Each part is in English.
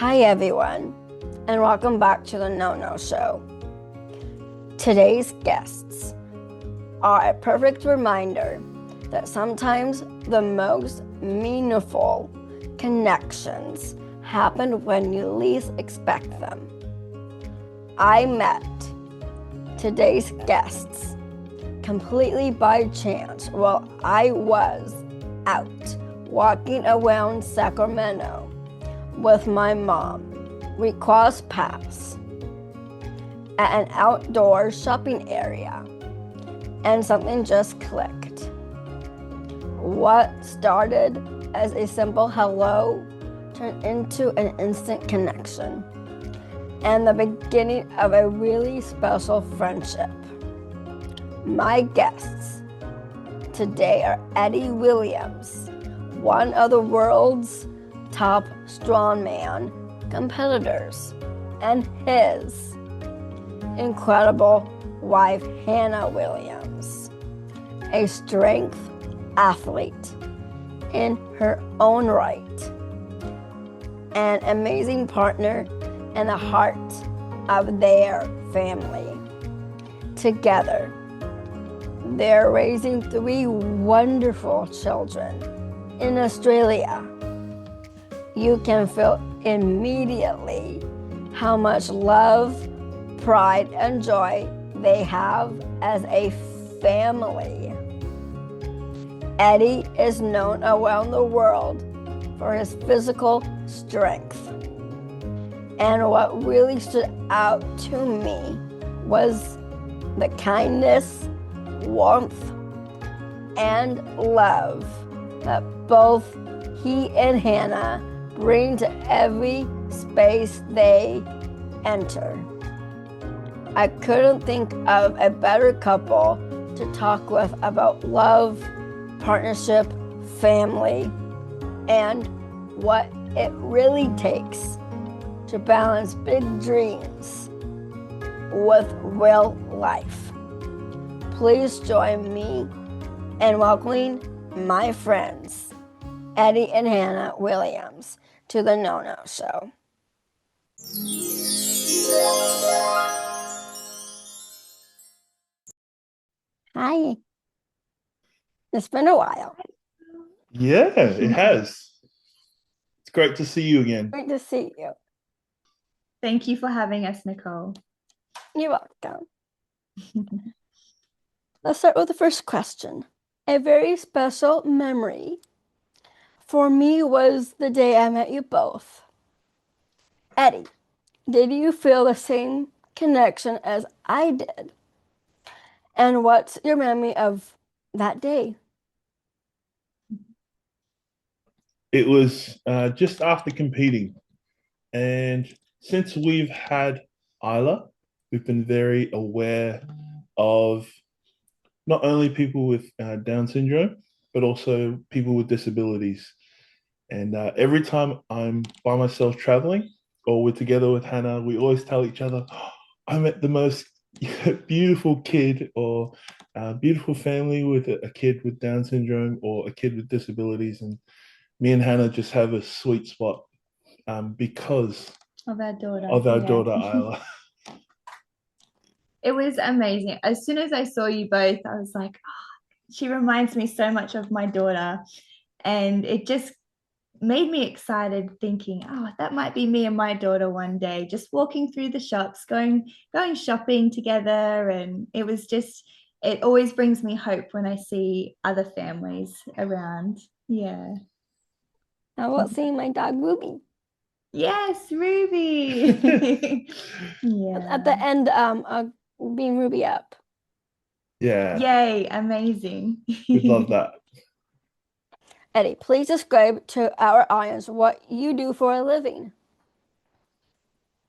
Hi everyone, and welcome back to the No Show. Today's guests are a perfect reminder that sometimes the most meaningful connections happen when you least expect them. I met today's guests completely by chance while I was out walking around Sacramento with my mom. We crossed paths at an outdoor shopping area, and something just clicked. What started as a simple hello turned into an instant connection and the beginning of a really special friendship. My guests today are Eddie Williams, one of the world's top strongman competitors, and his incredible wife, Hannah Williams, a strength athlete in her own right, an amazing partner in the heart of their family. Together, they're raising 3 wonderful children in Australia. You can feel immediately how much love, pride, and joy they have as a family. Eddie is known around the world for his physical strength. And what really stood out to me was the kindness, warmth, and love that both he and Hannah bring to every space they enter. I couldn't think of a better couple to talk with about love, partnership, family, and what it really takes to balance big dreams with real life. Please join me in welcoming my friends, Eddie and Hannah Williams, to the No Show. Hi. It's been a while. Yeah, it has. It's great to see you again. Great to see you. Thank you for having us, Nicole. You're welcome. Let's start with the first question. A very special memory for me was the day I met you both. Eddie, did you feel the same connection as I did? And what's your memory of that day? It was just after competing. And since we've had Isla, we've been very aware of not only people with Down syndrome, but also people with disabilities. And every time I'm by myself traveling or we're together with Hannah, we always tell each other, "Oh, I met the most beautiful kid or beautiful family with a kid with Down syndrome or a kid with disabilities." And me and Hannah just have a sweet spot because of our daughter Isla. It was amazing. As soon as I saw you both, I was like, oh, she reminds me so much of my daughter. And it just made me excited thinking, oh, that might be me and my daughter one day, just walking through the shops, going shopping together. And it was just, it always brings me hope when I see other families around. Yeah. How about seeing my dog Ruby? Yes, Ruby. Yeah. At the end, being Ruby up. Yeah. Yay, amazing. We'd love that. Eddie, please describe to our audience what you do for a living.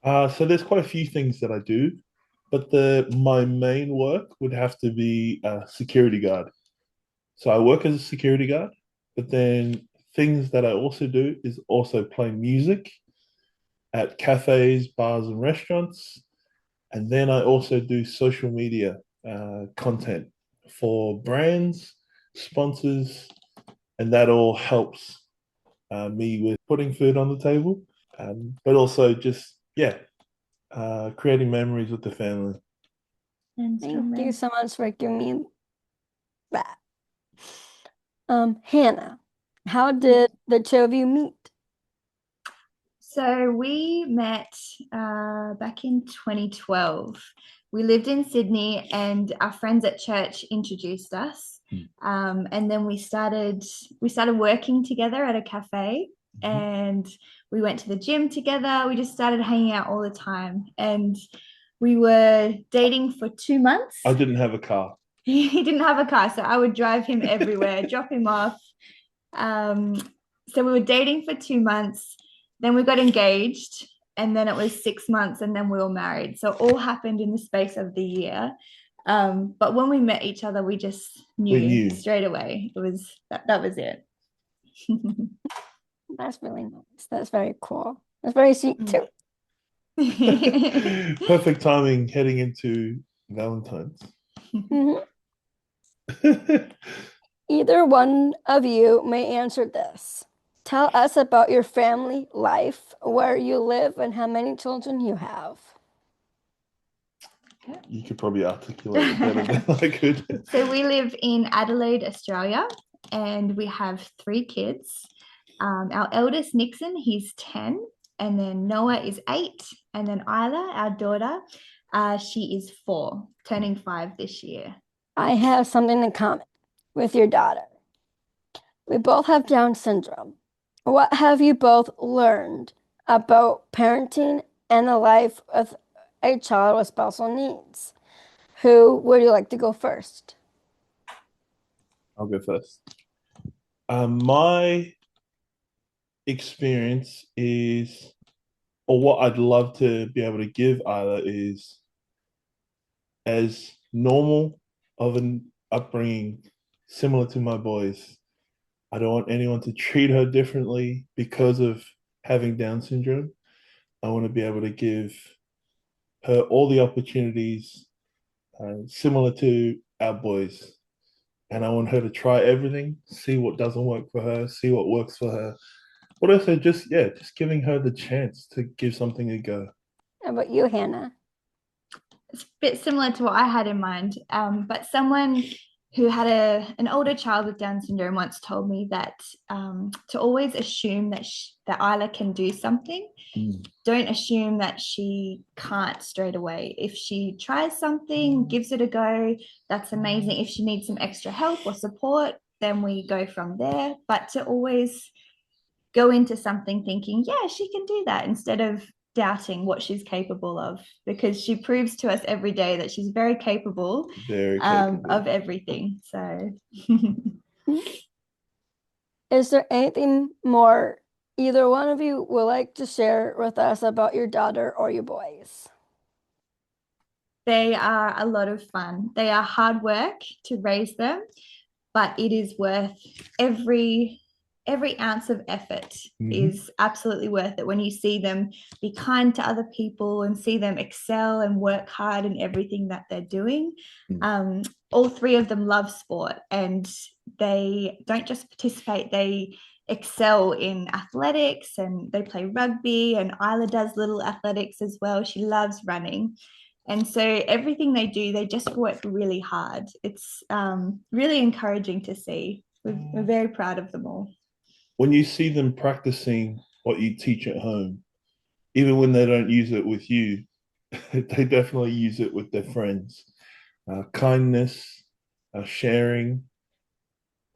So there's quite a few things that I do, but my main work would have to be a security guard. So I work as a security guard, but then things that I also do is also play music at cafes, bars, and restaurants. And then I also do social media content for brands, sponsors, and that all helps me with putting food on the table. but also just creating memories with the family. And Thank you Strongman. so much for giving me that. Hannah, how did the two of you meet? So we met back in 2012. We lived in Sydney, and our friends at church introduced us. And then we started working together at a cafe, and we went to the gym together. We just started hanging out all the time, and we were dating for 2 months. I didn't have a car. He didn't have a car, so I would drive him everywhere, drop him off. So we were dating for 2 months. Then we got engaged, and then it was 6 months, and then we were married. So it all happened in the space of the year. But when we met each other, we just knew straight away. It was that was it. That's really nice. That's very cool. That's very sweet too. Perfect timing heading into Valentine's. Either one of you may answer this. Tell us about your family life, where you live, and how many children you have. You could probably articulate it better than I could. So we live in Adelaide, Australia, and we have 3 kids. Our eldest, Nixon, he's 10, and then Noah is 8, and then Isla, our daughter, she is 4, turning 5 this year. I have something in common with your daughter. We both have Down syndrome. What have you both learned about parenting and the life of a child with special needs? Who would you like to go first? I'll go first. My experience is, or what I'd love to be able to give Isla is as normal of an upbringing, similar to my boys. I don't want anyone to treat her differently because of having Down syndrome. I want to be able to give her all the opportunities similar to our boys. And I want her to try everything, see what doesn't work for her, see what works for her. But also just giving her the chance to give something a go. How about you, Hannah? It's a bit similar to what I had in mind, but someone who had an older child with Down syndrome once told me that to always assume that Isla can do something. Don't assume that she can't straight away. If she tries something, gives it a go, that's amazing. If she needs some extra help or support, then we go from there. But to always go into something thinking, yeah, she can do that, instead of doubting what she's capable of, because she proves to us every day that she's very capable, of everything. So is there anything more either one of you would like to share with us about your daughter or your boys? They are a lot of fun. They are hard work to raise them, but it is worth every ounce of effort. Is absolutely worth it when you see them be kind to other people and see them excel and work hard in everything that they're doing. All 3 of them love sport, and they don't just participate, they excel in athletics, and they play rugby, and Isla does little athletics as well. She loves running. And so everything they do, they just work really hard. It's really encouraging to see. We're very proud of them all. When you see them practicing what you teach at home, even when they don't use it with you, they definitely use it with their friends. Kindness, sharing,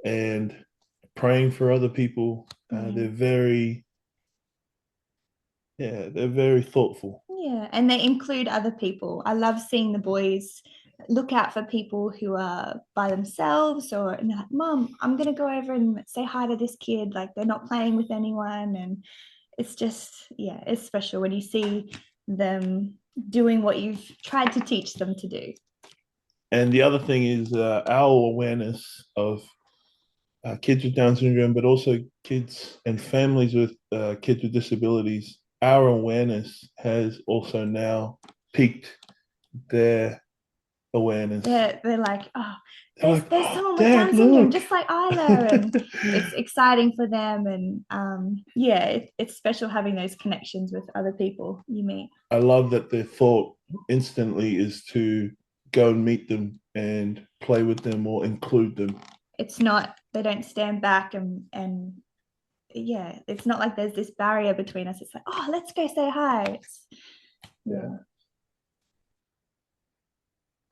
and praying for other people. They're very thoughtful. Yeah, and they include other people. I love seeing the boys look out for people who are by themselves, or like, Mom, I'm gonna go over and say hi to this kid. Like, they're not playing with anyone, and it's just, yeah, it's special when you see them doing what you've tried to teach them to do. And the other thing is our awareness of kids with Down syndrome, but also kids and families with kids with disabilities. Our awareness has also now peaked their awareness. They're like, oh, They're like, there's oh, someone with Dad, Down syndrome, look. just like Isla, and it's exciting for them. And yeah, it's special having those connections with other people you meet. I love that their thought instantly is to go and meet them and play with them or include them. It's not, they don't stand back and yeah, it's not like there's this barrier between us. It's like, oh, let's go say hi. Yeah.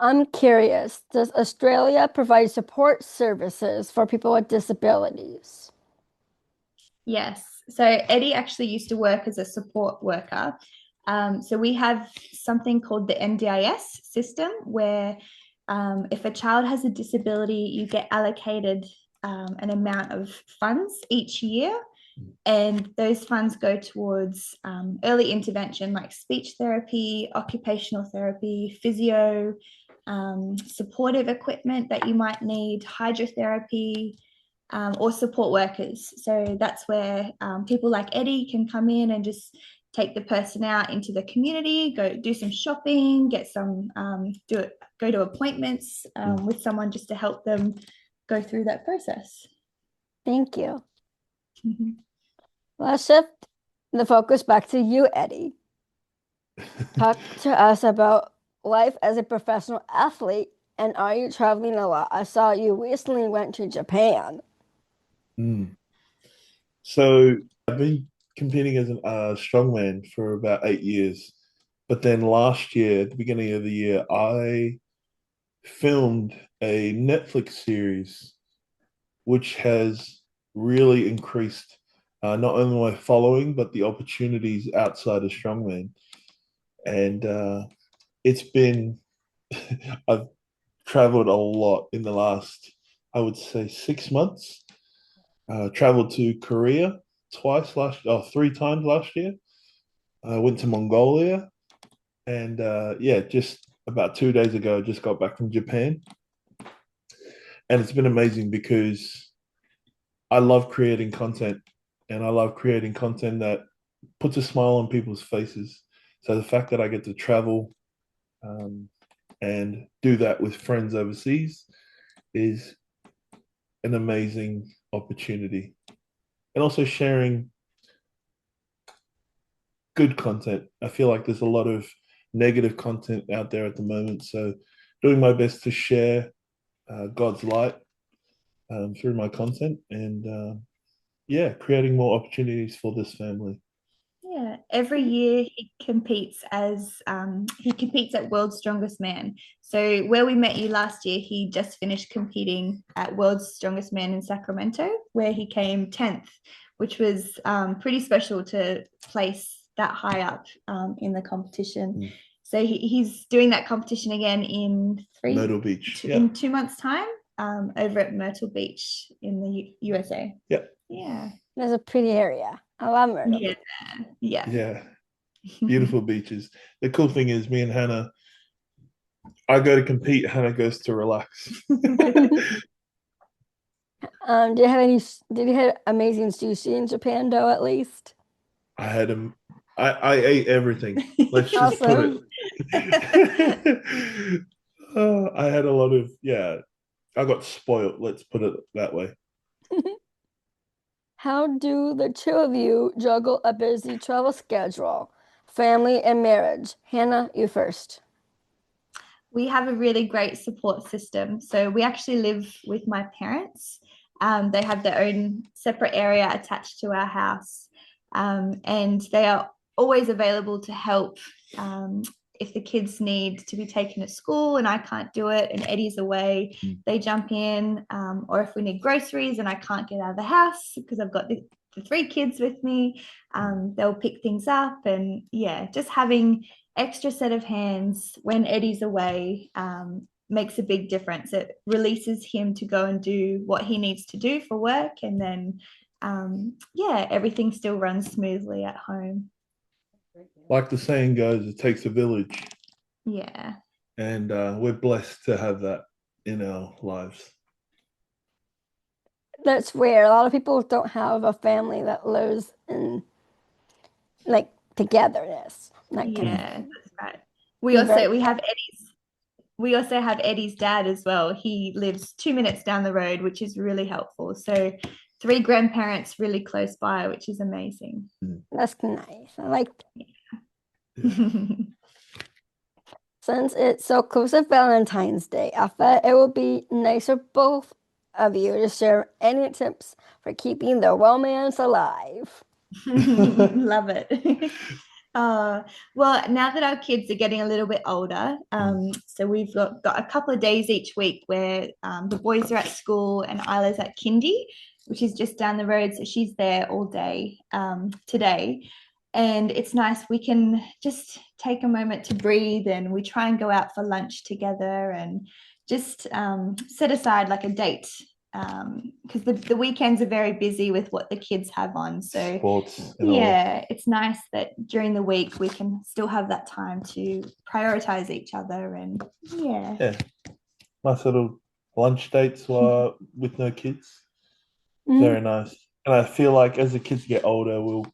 I'm curious, does Australia provide support services for people with disabilities? Yes. So Eddie actually used to work as a support worker. So we have something called the NDIS system where if a child has a disability, you get allocated an amount of funds each year. And those funds go towards early intervention like speech therapy, occupational therapy, physio, supportive equipment that you might need, hydrotherapy, or support workers. So that's where people like Eddie can come in and just take the person out into the community, go do some shopping, get some go to appointments with someone just to help them go through that process. Thank you. Let's shift the focus back to you, Eddie. Talk to us about life as a professional athlete, and are you traveling a lot? I saw you recently went to Japan. Mm. So I've been competing as a strongman for about 8 years. But then last year, at the beginning of the year, I filmed a Netflix series which has really increased not only my following, but the opportunities outside of strongman. And it's been, I've traveled a lot in the last, I would say, 6 months. Traveled to Korea three times last year. I went to Mongolia, and yeah, just about 2 days ago, I just got back from Japan, and it's been amazing because I love creating content, and I love creating content that puts a smile on people's faces. So the fact that I get to travel um, and do that with friends overseas is an amazing opportunity, and also sharing good content. I feel like there's a lot of negative content out there at the moment. So, doing my best to share God's light through my content and yeah, creating more opportunities for this family. Yeah, every year he competes at World's Strongest Man. So where we met you last year, he just finished competing at World's Strongest Man in Sacramento, where he came 10th, which was pretty special to place that high up in the competition. Mm. So he's doing that competition again in Myrtle Beach. in 2 months' time over at Myrtle Beach in the USA. Yeah. Yeah. That's a pretty area. I love Myrtle. Yeah. Yeah. Yeah. Beautiful beaches. The cool thing is, me and Hannah, I go to compete, Hannah goes to relax. Did you have any? Did you have amazing sushi in Japan, though? At least. I had him. I ate everything. Let's just Awesome. put it. I had a lot of, yeah. I got spoiled. Let's put it that way. How do the two of you juggle a busy travel schedule, family and marriage? Hannah, you first. We have a really great support system. So we actually live with my parents. They have their own separate area attached to our house, and they are always available to help if the kids need to be taken to school and I can't do it and Eddie's away, they jump in, or if we need groceries and I can't get out of the house because I've got the 3 kids with me, they'll pick things up. And yeah, just having extra set of hands when Eddie's away makes a big difference. It releases him to go and do what he needs to do for work, and then yeah, everything still runs smoothly at home. Like the saying goes, it takes a village. Yeah. And we're blessed to have that in our lives. That's rare. A lot of people don't have a family that lives in like togetherness. That Yeah, that's right. we We have Eddie's we also have Eddie's dad as well. He lives 2 minutes down the road, which is really helpful. So 3 grandparents really close by, which is amazing. That's nice. I like Yeah. since it's so close to Valentine's Day, I thought it would be nice for both of you to share any tips for keeping the romance alive. Love it. Well, now that our kids are getting a little bit older, so we've got a couple of days each week where the boys are at school and Isla's at kindy, which is just down the road. So she's there all day today. And it's nice. We can just take a moment to breathe, and we try and go out for lunch together and just set aside like a date because the weekends are very busy with what the kids have on. So Sports and all. yeah, it's nice that during the week we can still have that time to prioritize each other. And yeah. Yeah. Nice little lunch dates with no kids. Mhm. Very nice. And I feel like as the kids get older, we'll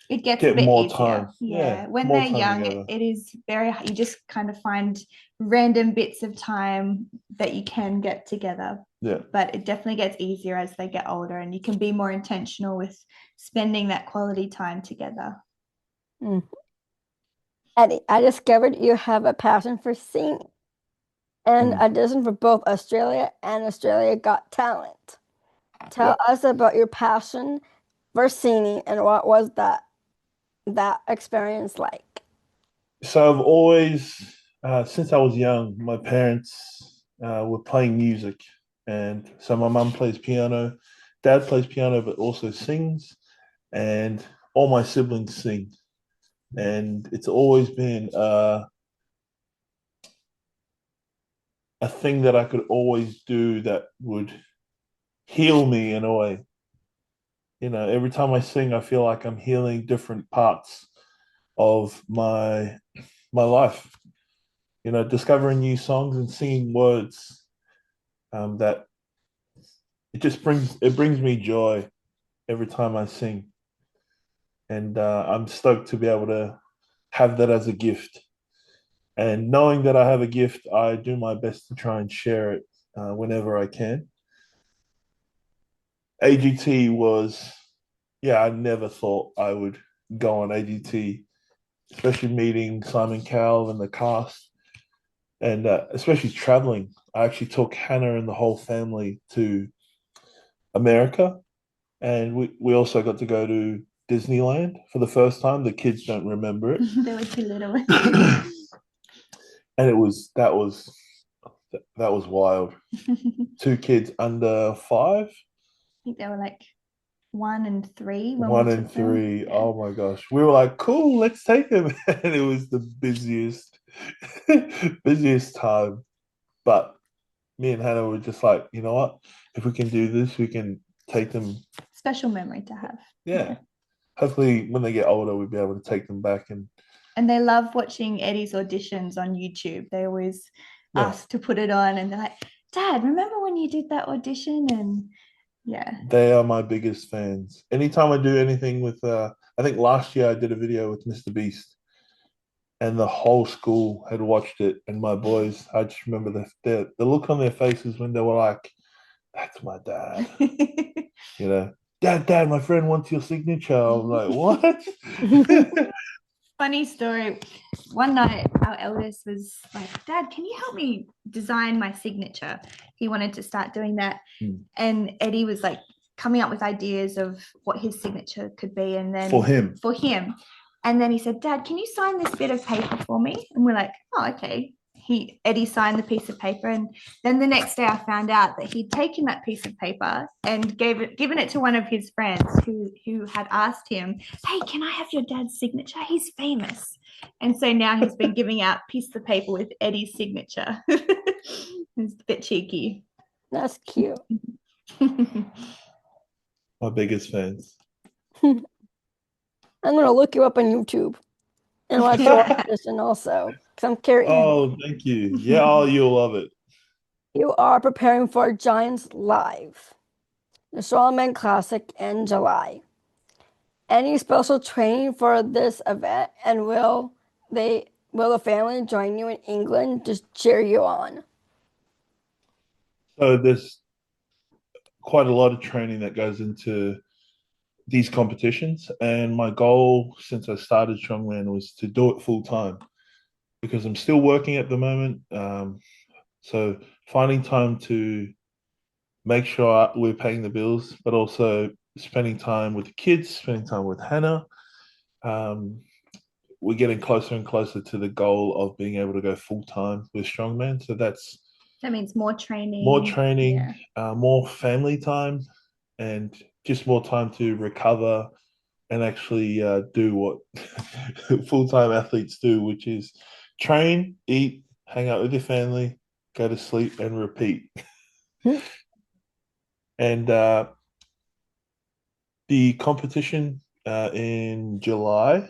It gets get a bit more easier. time. Yeah. When more they're time young, together. it is very, you just kind of find random bits of time that you can get together. Yeah. But it definitely gets easier as they get older, and you can be more intentional with spending that quality time together. Mhm. Eddie, I discovered you have a passion for singing and auditioned for both Australia and Australia Got Talent. Tell us about your passion for singing and what was that experience like? So I've always, since I was young, my parents were playing music, and so my mum plays piano, dad plays piano, but also sings, and all my siblings sing, and it's always been a thing that I could always do that would heal me in a way. You know, every time I sing, I feel like I'm healing different parts of my life. You know, discovering new songs and singing words that it brings me joy every time I sing, and I'm stoked to be able to have that as a gift. And knowing that I have a gift, I do my best to try and share it whenever I can. AGT was, yeah, I never thought I would go on AGT, especially meeting Simon Cowell and the cast, and especially traveling. I actually took Hannah and the whole family to America, and we also got to go to Disneyland for the first time. The kids don't remember it. They were too little. And that was wild. 2 kids under 5. I think they were like 1 and 3 when One we and took them. three. Yeah. Oh my gosh. We were like, cool, let's take them. And it was the busiest time. But me and Hannah were just like, you know what? If we can do this, we can take them. Special memory to have. Yeah. Hopefully when they get older, we'll be able to take them back And they love watching Eddie's auditions on YouTube. They always ask to put it on, and they're like, Dad, remember when you did that audition? And yeah. They are my biggest fans. Anytime I do anything with I think last year I did a video with Mr. Beast, and the whole school had watched it, and my boys, I just remember the look on their faces when they were like, that's my dad. You know, dad, my friend wants your signature. I'm like, what? Funny story. One night, our eldest was like, Dad, can you help me design my signature? He wanted to start doing that. And Eddie was like coming up with ideas of what his signature could be. And then For him. And then he said, Dad, can you sign this bit of paper for me? And we're like, oh, okay. Eddie signed the piece of paper, and then the next day I found out that he'd taken that piece of paper and given it to one of his friends who had asked him, hey, can I have your dad's signature? He's famous. And so now he's been giving out pieces of paper with Eddie's signature. It's a bit cheeky. That's cute. My biggest fans. I'm gonna look you up on YouTube and watch your audition also, because I'm curious. Oh, thank you. Yeah, oh, you'll love it. You are preparing for Giants Live, the Strongman Classic in July. Any special training for this event, and will they Will the family join you in England to cheer you on? So there's quite a lot of training that goes into these competitions, and my goal since I started Strongman was to do it full time because I'm still working at the moment. So finding time to make sure we're paying the bills, but also spending time with the kids, spending time with Hannah. Um, we're getting closer and closer to the goal of being able to go full time with Strongman. So that's That means more more training. training, Yeah. more family time, and just more time to recover and actually do what full time athletes do, which is train, eat, hang out with your family, go to sleep, and repeat. And the competition in July,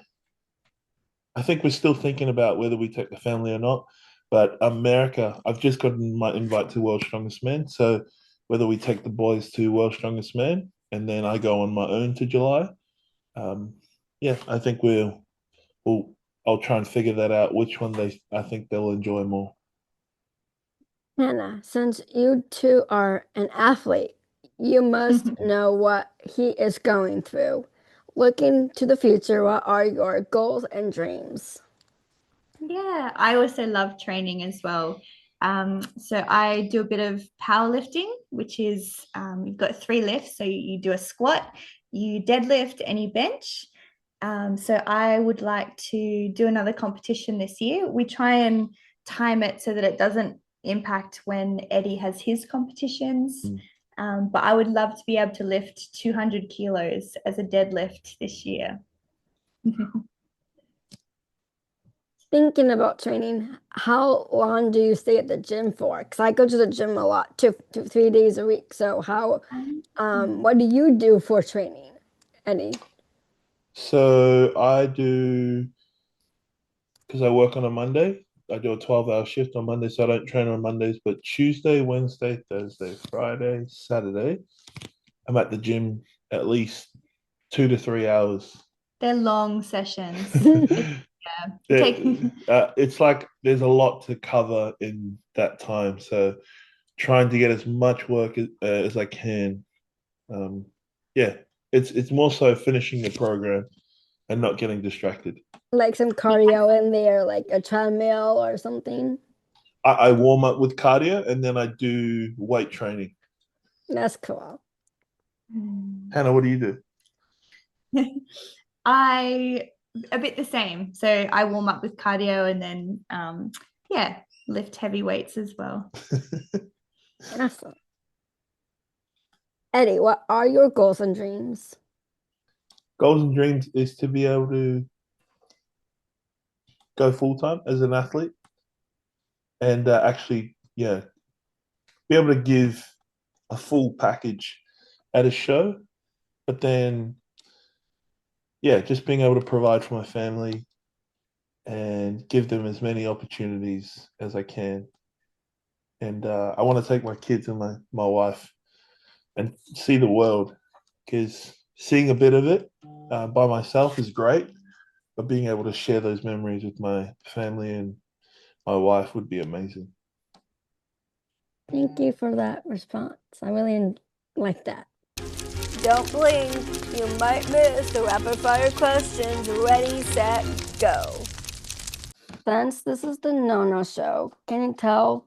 I think we're still thinking about whether we take the family or not. But America, I've just gotten my invite to World's Strongest Man. So whether we take the boys to World's Strongest Man and then I go on my own to July, um, yeah, I think we'll I'll try and figure that out which one I think they'll enjoy more. Hannah, since you two are an athlete, you must know what he is going through. Looking to the future, what are your goals and dreams? Yeah, I also love training as well. So I do a bit of powerlifting, which is you've got three lifts. So you do a squat, you deadlift, and you bench. So I would like to do another competition this year. We try and time it so that it doesn't impact when Eddie has his competitions. Mm. But I would love to be able to lift 200 kilos as a deadlift this year. Thinking about training, how long do you stay at the gym for? Because I go to the gym a lot, 3 days a week. So what do you do for training, Eddie? So I do because I work on a Monday. I do a 12-hour shift on Monday, so I don't train on Mondays. But Tuesday, Wednesday, Thursday, Friday, Saturday, I'm at the gym at least 2 to 3 hours. They're long sessions. It's like there's a lot to cover in that time. So trying to get as much work as I can. Um, yeah, it's more so finishing the program and not getting distracted. Like some cardio in there, like a treadmill or something. I warm up with cardio and then I do weight training. That's cool. Hannah, what do you do? I a bit the same. So I warm up with cardio and then yeah, lift heavy weights as well. Awesome. Eddie, what are your goals and dreams? Goals and dreams is to be able to go full time as an athlete and actually, yeah, be able to give a full package at a show, but then, yeah, just being able to provide for my family and give them as many opportunities as I can. And I want to take my kids and my wife and see the world because seeing a bit of it by myself is great, but being able to share those memories with my family and my wife would be amazing. Thank you for that response. I really like that. Don't blink. You might miss the rapid fire questions. Ready, set, go. Since this is the no-no show, can you tell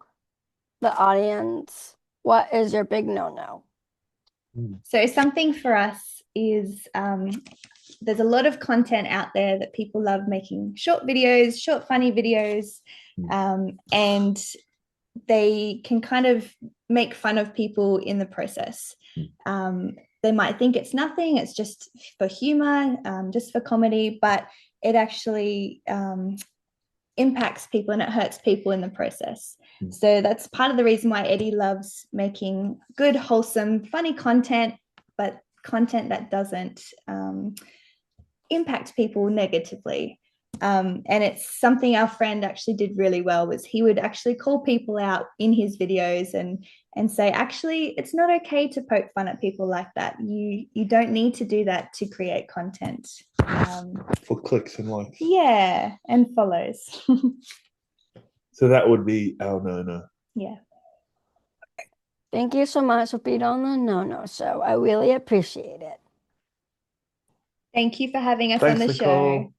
the audience what is your big no-no? So something for us is there's a lot of content out there that people love making short videos, short funny videos, and they can kind of make fun of people in the process. They might think it's nothing, it's just for humor, just for comedy, but it actually impacts people and it hurts people in the process. So that's part of the reason why Eddie loves making good, wholesome, funny content, but content that doesn't impact people negatively. And it's something our friend actually did really well, was he would actually call people out in his videos and say, actually, it's not okay to poke fun at people like that. You don't need to do that to create content. For clicks and likes. Yeah, and follows. So that would be our no-no. Yeah. Thank you so much for being on the No-No Show. I really appreciate it. Thank you for having us Thanks, on the Nicole. show.